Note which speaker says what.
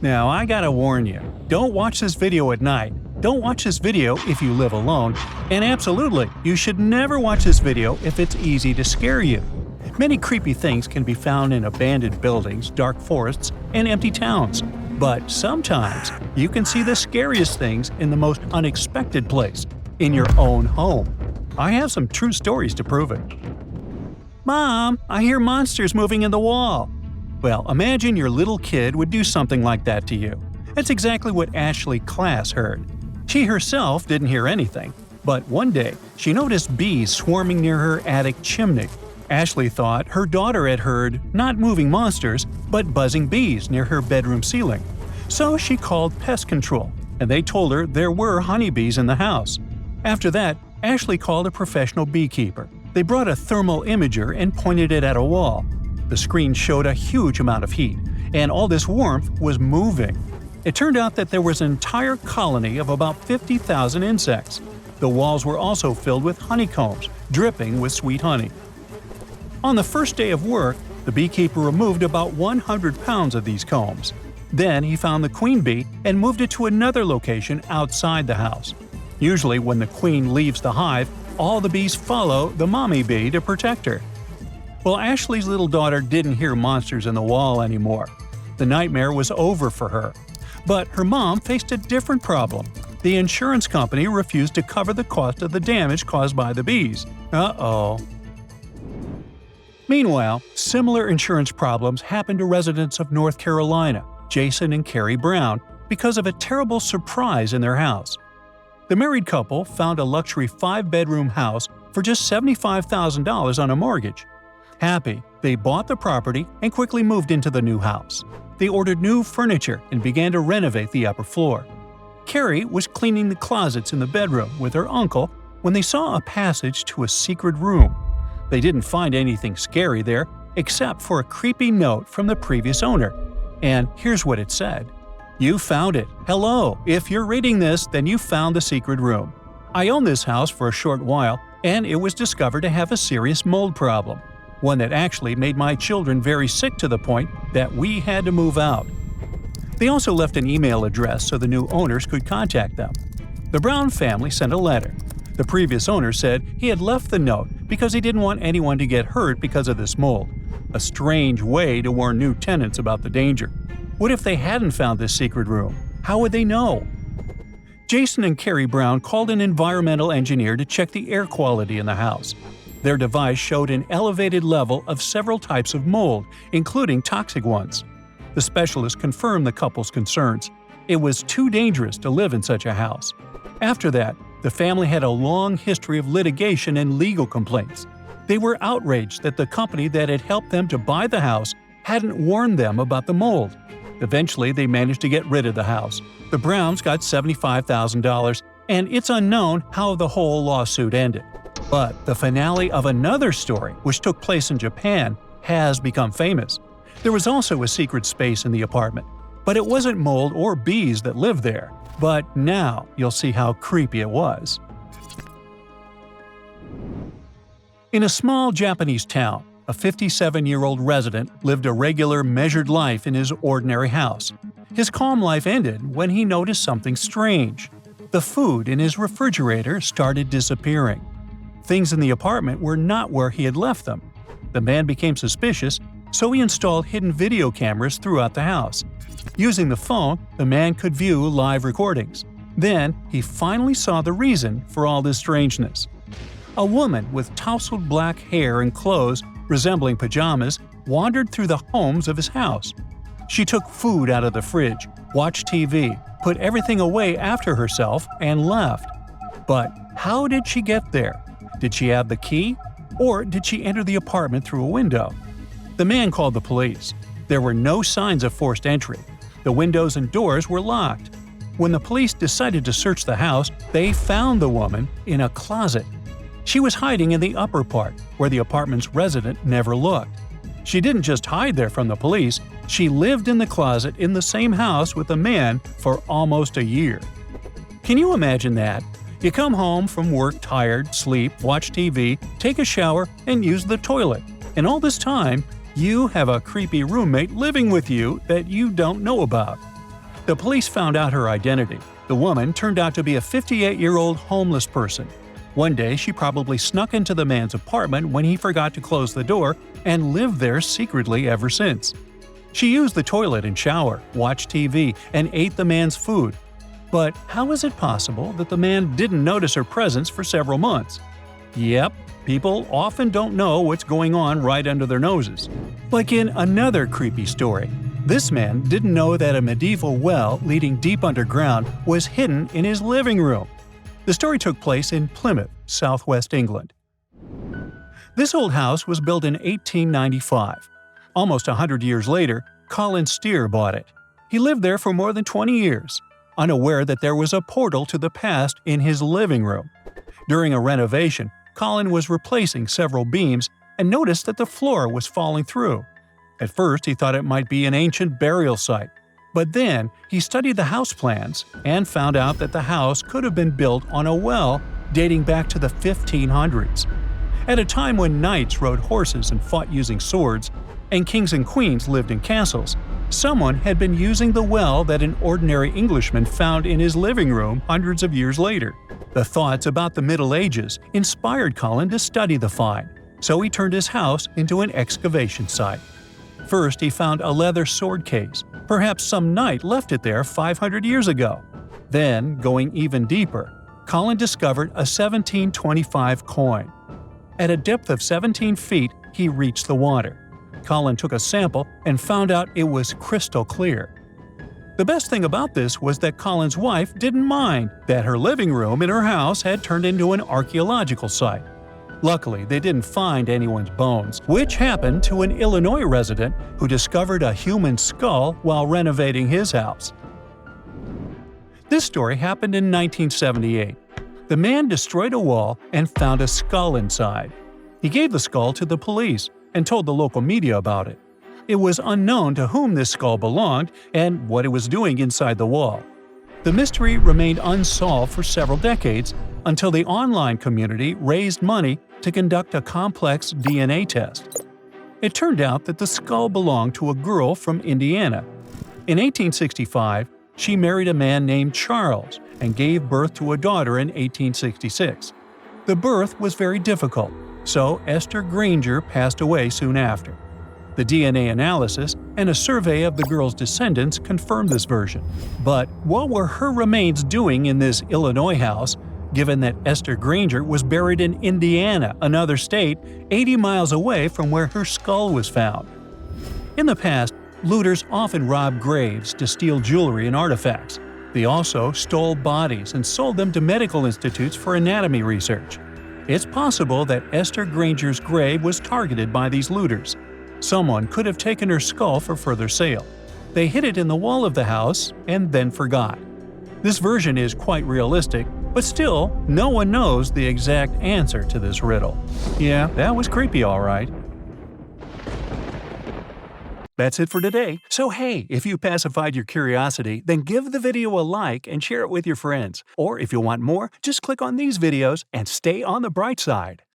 Speaker 1: Now, I gotta warn you, don't watch this video at night. Don't watch this video if you live alone, and absolutely, you should never watch this video if it's easy to scare you. Many creepy things can be found in abandoned buildings, dark forests, and empty towns. But sometimes, you can see the scariest things in the most unexpected place – in your own home. I have some true stories to prove it. Mom, I hear monsters moving in the wall. Well, imagine your little kid would do something like that to you. That's exactly what Ashley Class heard. She herself didn't hear anything, but one day she noticed bees swarming near her attic chimney. Ashley thought her daughter had heard not moving monsters, but buzzing bees near her bedroom ceiling. So she called pest control, and they told her there were honeybees in the house. After that, Ashley called a professional beekeeper. They brought a thermal imager and pointed it at a wall. The screen showed a huge amount of heat, and all this warmth was moving. It turned out that there was an entire colony of about 50,000 insects. The walls were also filled with honeycombs, dripping with sweet honey. On the first day of work, the beekeeper removed about 100 pounds of these combs. Then he found the queen bee and moved it to another location outside the house. Usually when the queen leaves the hive, all the bees follow the mommy bee to protect her. Well, Ashley's little daughter didn't hear monsters in the wall anymore. The nightmare was over for her. But her mom faced a different problem. The insurance company refused to cover the cost of the damage caused by the bees. Uh-oh. Meanwhile, similar insurance problems happened to residents of North Carolina, Jason and Carrie Brown, because of a terrible surprise in their house. The married couple found a luxury 5-bedroom house for just $75,000 on a mortgage. Happy, they bought the property and quickly moved into the new house. They ordered new furniture and began to renovate the upper floor. Carrie was cleaning the closets in the bedroom with her uncle when they saw a passage to a secret room. They didn't find anything scary there except for a creepy note from the previous owner. And here's what it said. "You found it. Hello. If you're reading this, then you found the secret room. I owned this house for a short while, and it was discovered to have a serious mold problem. One that actually made my children very sick to the point that we had to move out." They also left an email address so the new owners could contact them. The Brown family sent a letter. The previous owner said he had left the note because he didn't want anyone to get hurt because of this mold. A strange way to warn new tenants about the danger. What if they hadn't found this secret room? How would they know? Jason and Carrie Brown called an environmental engineer to check the air quality in the house. Their device showed an elevated level of several types of mold, including toxic ones. The specialist confirmed the couple's concerns. It was too dangerous to live in such a house. After that, the family had a long history of litigation and legal complaints. They were outraged that the company that had helped them to buy the house hadn't warned them about the mold. Eventually, they managed to get rid of the house. The Browns got $75,000, and it's unknown how the whole lawsuit ended. But the finale of another story, which took place in Japan, has become famous. There was also a secret space in the apartment, but it wasn't mold or bees that lived there. But now you'll see how creepy it was. In a small Japanese town, a 57-year-old resident lived a regular, measured life in his ordinary house. His calm life ended when he noticed something strange. The food in his refrigerator started disappearing. Things in the apartment were not where he had left them. The man became suspicious, so he installed hidden video cameras throughout the house. Using the phone, the man could view live recordings. Then, he finally saw the reason for all this strangeness. A woman with tousled black hair and clothes resembling pajamas wandered through the homes of his house. She took food out of the fridge, watched TV, put everything away after herself, and left. But how did she get there? Did she have the key? Or did she enter the apartment through a window? The man called the police. There were no signs of forced entry. The windows and doors were locked. When the police decided to search the house, they found the woman in a closet. She was hiding in the upper part, where the apartment's resident never looked. She didn't just hide there from the police, she lived in the closet in the same house with the man for almost a year. Can you imagine that? You come home from work tired, sleep, watch TV, take a shower, and use the toilet. And all this time, you have a creepy roommate living with you that you don't know about. The police found out her identity. The woman turned out to be a 58-year-old homeless person. One day, she probably snuck into the man's apartment when he forgot to close the door and lived there secretly ever since. She used the toilet and shower, watched TV, and ate the man's food. But how is it possible that the man didn't notice her presence for several months? Yep, people often don't know what's going on right under their noses. Like in another creepy story, this man didn't know that a medieval well leading deep underground was hidden in his living room. The story took place in Plymouth, southwest England. This old house was built in 1895. Almost 100 years later, Colin Steer bought it. He lived there for more than 20 years, unaware that there was a portal to the past in his living room. During a renovation, Colin was replacing several beams and noticed that the floor was falling through. At first, he thought it might be an ancient burial site, but then he studied the house plans and found out that the house could have been built on a well dating back to the 1500s. At a time when knights rode horses and fought using swords, and kings and queens lived in castles, someone had been using the well that an ordinary Englishman found in his living room hundreds of years later. The thoughts about the Middle Ages inspired Colin to study the find, so he turned his house into an excavation site. First, he found a leather sword case. Perhaps some knight left it there 500 years ago. Then, going even deeper, Colin discovered a 1725 coin. At a depth of 17 feet, he reached the water. Colin took a sample and found out it was crystal clear. The best thing about this was that Colin's wife didn't mind that her living room in her house had turned into an archaeological site. Luckily, they didn't find anyone's bones, which happened to an Illinois resident who discovered a human skull while renovating his house. This story happened in 1978. The man destroyed a wall and found a skull inside. He gave the skull to the police and told the local media about it. It was unknown to whom this skull belonged and what it was doing inside the wall. The mystery remained unsolved for several decades until the online community raised money to conduct a complex DNA test. It turned out that the skull belonged to a girl from Indiana. In 1865, she married a man named Charles and gave birth to a daughter in 1866. The birth was very difficult, so Esther Granger passed away soon after. The DNA analysis and a survey of the girl's descendants confirmed this version. But what were her remains doing in this Illinois house, given that Esther Granger was buried in Indiana, another state, 80 miles away from where her skull was found? In the past, looters often robbed graves to steal jewelry and artifacts. They also stole bodies and sold them to medical institutes for anatomy research. It's possible that Esther Granger's grave was targeted by these looters. Someone could have taken her skull for further sale. They hid it in the wall of the house and then forgot. This version is quite realistic, but still, no one knows the exact answer to this riddle. Yeah, that was creepy, all right. That's it for today. So hey, if you pacified your curiosity, then give the video a like and share it with your friends. Or if you want more, just click on these videos and stay on the bright side.